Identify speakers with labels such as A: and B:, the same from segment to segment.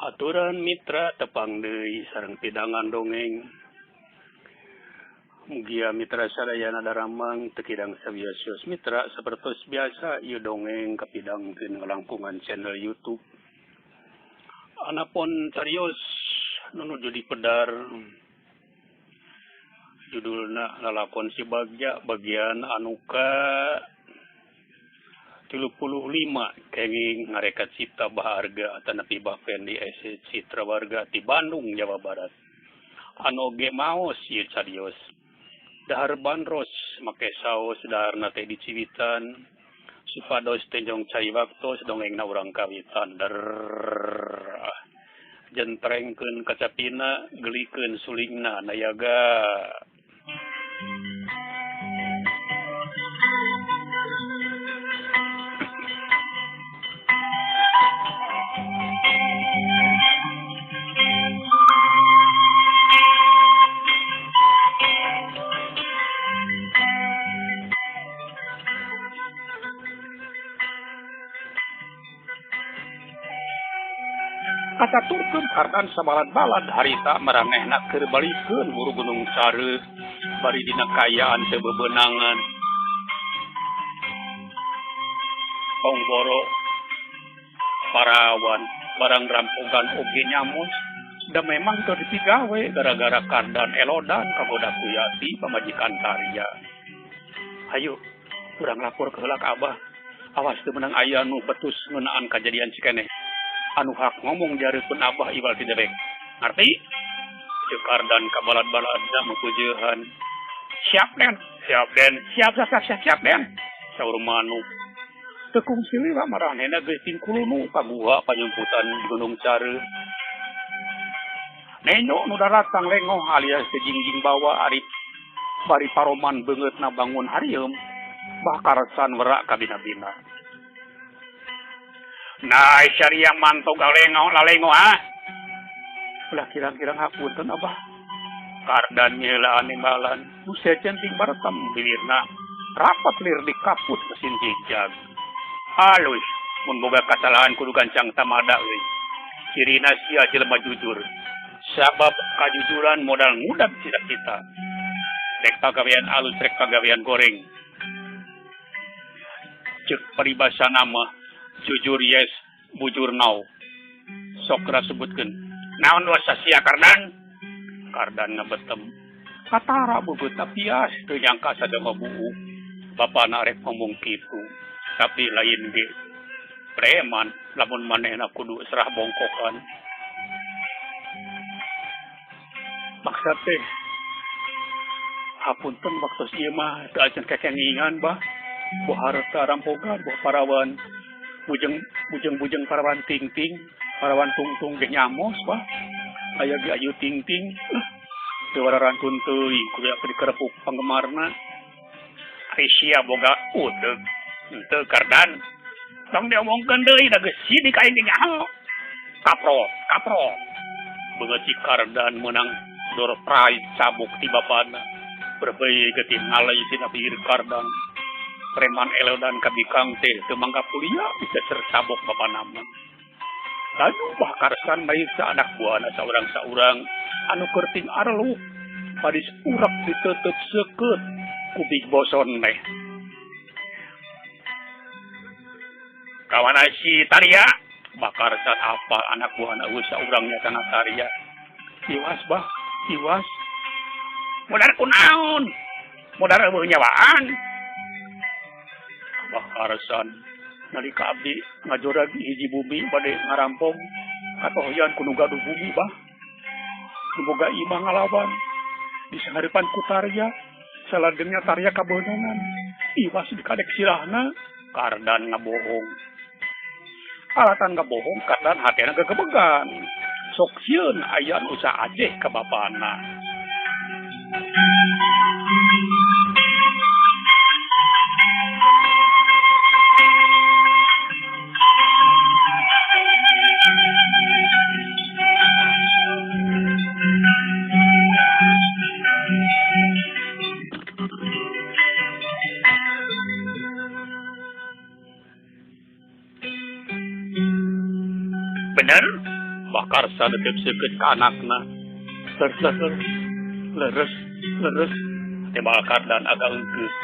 A: Aturan mitra tepang deui sareng pidangan dongeng. Mugia mitra sadayana daramang tekidang sabios mitra sapertos biasa ieu dongeng kapidangkeun ngalangkungan channel YouTube. Anapun carios nunuju di pedar. Judulna lalakon si Bagja bagian anuka 35 kenging ngarekat cipta baharga atanapi Bafen di Citra Warga di Bandung Jawa Barat. Anoge maos ieu carios. Dahar bandros make saos dahar nate di Ciwitan. Supados tenjong cai waktos dongengna urang kawitan. Jentrengkeun kacapina gelikeun sulingna nayaga. Kacaturkeun kardan sabalad-balad harita maranehna keur balikeun buru gunung sareuh bari dina kayaan teu bebeunangan. Pongboro parawan barang rampogan oge nyamos da memang teu dipigawe gara-gara kardan elodan kagoda kuyati pamajikan karya. Hayu urang lapor ke heula ka Abah. Awas teu meunang aya nu betus ngeunaan kajadian cikeneh. Anu hak ngomong jareukeun Abah iwal tiderek. Ngarti? Cekar dan kabalad-baladna mupujeuhan. Siap den. Siap den. Saur Manu. Tekung silila maranehna geus tingkulunu ka gua panyumputan di Gunung Careuh. Nenyo nu daratang lengoh alias tejingjing bawa ari bari paroman beungeutna bangun harieum bakarsan werak ka bina-bina. Nah, syariah mantog lalengo ha. Ulah kirang-kirang hapunten Abah. Kardan nyeula animalan. Nu sejen ting baretam bilirna. Rapat lir di kaput mesin jejag. Halus mun boga kasalahan kudu gancang tamada euy. Cirina sia jelema jujur. Sabab kajujuran modal ngudag cita-cita. Rek pagawean alus rek pagawean goreng. Ceuk paribasana mah jujur yes, bujur no. Sokra sebutkeun. Naon dosa sia Kardan? Kardan ngabetem. Katara bebeut tapias teu nyangka sadama buu. Bapana rek ngomong kitu. Tapi lain ge. Preman lamun manehna kudu serah bongkokan. Maksud teh hapunten waktos ieu mah teu acan kekengingan bah. Boh harta rampogan, boh parawan. Bujeng parawan ting-ting, parawan tung-tung ge nyamos bah. Aya ge ayu ting-ting. Teu wararantun teuing kudu dikerepuk panggemarna. Aisyah boga udeug. Henteu Kardan. Tong diomongkeun deui da geus sidik aing ge nyaho. Kapro. Beungeut si Kardan meunang door prize cabuk ti bapana. Berbeuy geuting ngalai tina pir Kardan. Preman elodan kabikang teh teu mangga kuliah bisa sercabok bapanama. Lalu bakarsan maisa anak buahna saurang-saurang anu kerting arelu padis urak diteuteup seukeut ku Big Boson teh. Kawana si Taria bakarsan apa anak buahna geus saurangnya kana Taria. Iwas bah, iwas. Modar kunaon? Modar eueuh nyawaan. Bakarsan nalika abdi ngajoragi hiji bumi bade ngarampong katohyan kudu gaduh bumi bah. Boga imah ngalawan di sanghareupan ku Tarya saladengnya Tarya kabeunangan iwas dikadek sirahna. Kardan ngabohong. Alatan ngabohong Kardan hatena gegebegan. Sok sieun aya nu saajeh ka bapana. Bakarsa tetep seukeut ka anakna. Leres. Teh Bakardan agak engkeus.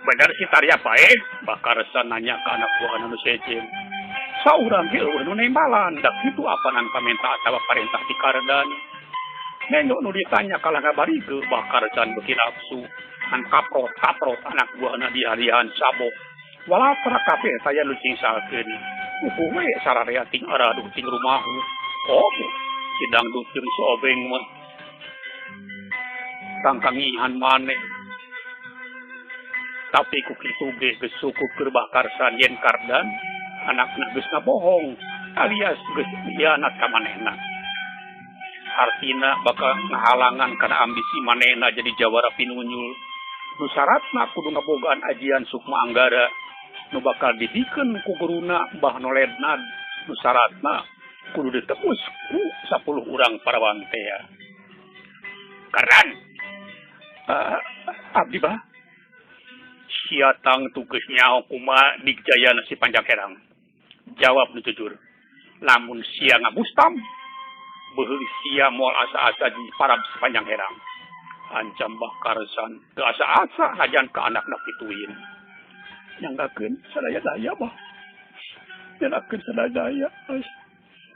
A: Bener si Tarya pae, Bakarsa nanya ke anak buahna nu sejen. Saurang ge eueuh nu nembalan, da kitu apanan pamenta atawa parentah ti Kardan. Nenu nu ditanya kalah ngabarigeun Bakarsan beuki nafsu. Kan kaprot anak buahna di harian sabok. Walatra kape saya lu cingsalkeun. Kuku we sararea ting araduh ting rumahu. Oh, sidang dukeun sobeng mah. Tangkangihan maneh. Tapi ku kitu ge geus sukup keur Bakarsan yen Kardan anakna geus ngabohong alias geus hianat ka manehna. Artina bakal ngahalangan kana ambisi manehna jadi jawara pinunyul. Nu syaratna kudu ngabogaan ajian sukma anggara nu bakal didikeun ku guruna Mbah Noledna. Nu syaratna kudu ditebus ku 10 urang parawan teh. Kardan abdi bah siatang tugas nyaho kumaha digjayana si Panjang Herang. Jawab nu jujur. Lamun sia ngabustam beuh sia moal asa-asa di parab si Panjang Herang. Ancam Bakarsan teu asa-asa najan ka anakna pituin. Nyanggakeun sadaya daya bah. Nyanggakeun sadaya daya.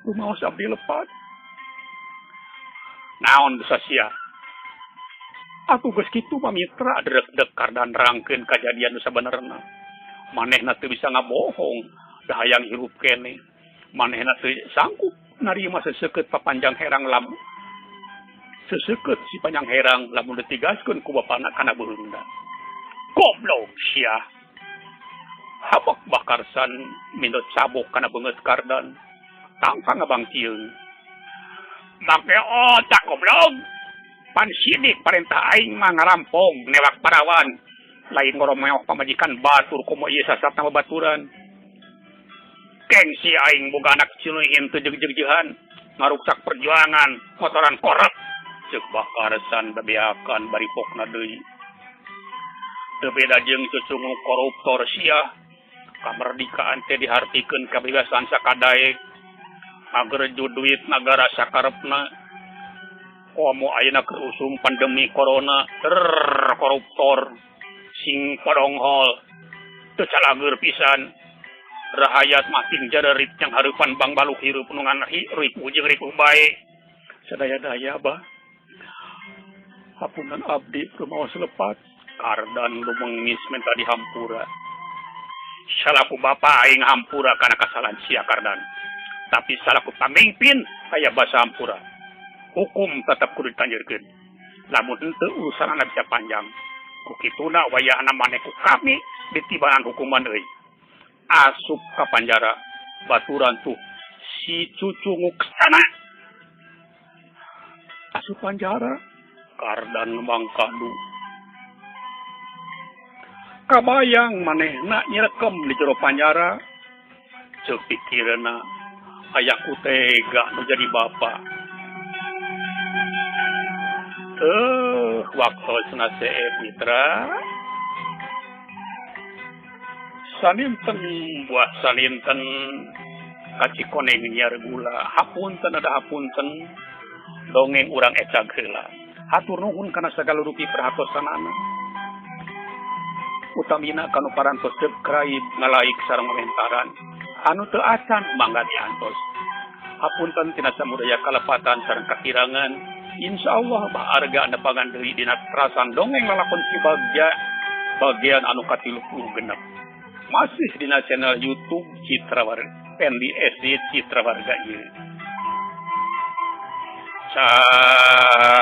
A: Kumaos abdi lepat. Naon bisa sia? Atuh geus kitu pamitra derek-dek Kardan rangkeun kajadian nu sabenerna. Manehna teu bisa ngabohong, da hayang hirup keneh. Manehna teu sanggup narima seseukeut Panjang Herang lamun seseukeut si Panjang Herang lamun ditigaskeun ku bapana kana beundan. Goblok sia. Habak Bakarsan mindot sabok kana beungeut Kardan. Tangkang ngabangtieun. Make otak goblok. Pan sidik parentah aing mah ngarampong newak parawan. Lain ngoromeok pamajikan batur komo ieu sasatna babaturan. Gengsi aing boga anak cileun teu jeug-jeuhan ngaruksak perjuangan motoran korep. Ceuk Bakarsan babeakan baripokna deui. Teu beda jeung cucungu koruptor sia. Kamardikaan teh dihartikeun kabebasan sakadaek. Agerju duit nagara sakarepna. Komo ayeuna keur usum pandemi corona. Koruptor sing podonghol teu calageur pisan. Rahayat makin jarerit yang hareupan bang baluk hirup nu ngan ripu jeung ripu bae. Sadaya daya bah. Hapunten abdi kumaos lepat. Kardan lumengis menta dihampura. Salaku bapa aing hampura kana kasalahan sia Kardan. Tapi salaku pamimpin aya basa hampura. Hukum tetap kudu ditanjurkeun. Lamun henteu urusanna bisa panjang. Ku kituna wayahna maneh ku kami ditibanan hukuman euy. Asup ka panjara baturan tuh si cucu nguksana. Asup panjara Kardan mangkadu. Kabayang manehna nyerekem di jero panjara. Ceuk pikireuna ayaku tega nu jadi bapa. Waktosna seet mitra. Saninten buat saninten kacikoneng nyiar gula. Hapunten ada hapunten dongeng urang ecag heula. Hatur nuhun kana sagala rupi perhatosanana. Utamina kanu parantos subscribe ngalaik sareng komentaran. Anu teu acan mangga diantos. Hapunten tina samudaya kalepatan sareng kakirangan. Insyaallah baharga nepangan deui dina terasan dongeng lalakon si bagja bagian anu ka-36. Masih dina channel YouTube Citra Warga Pendi SD Citra Warga ieu. Saga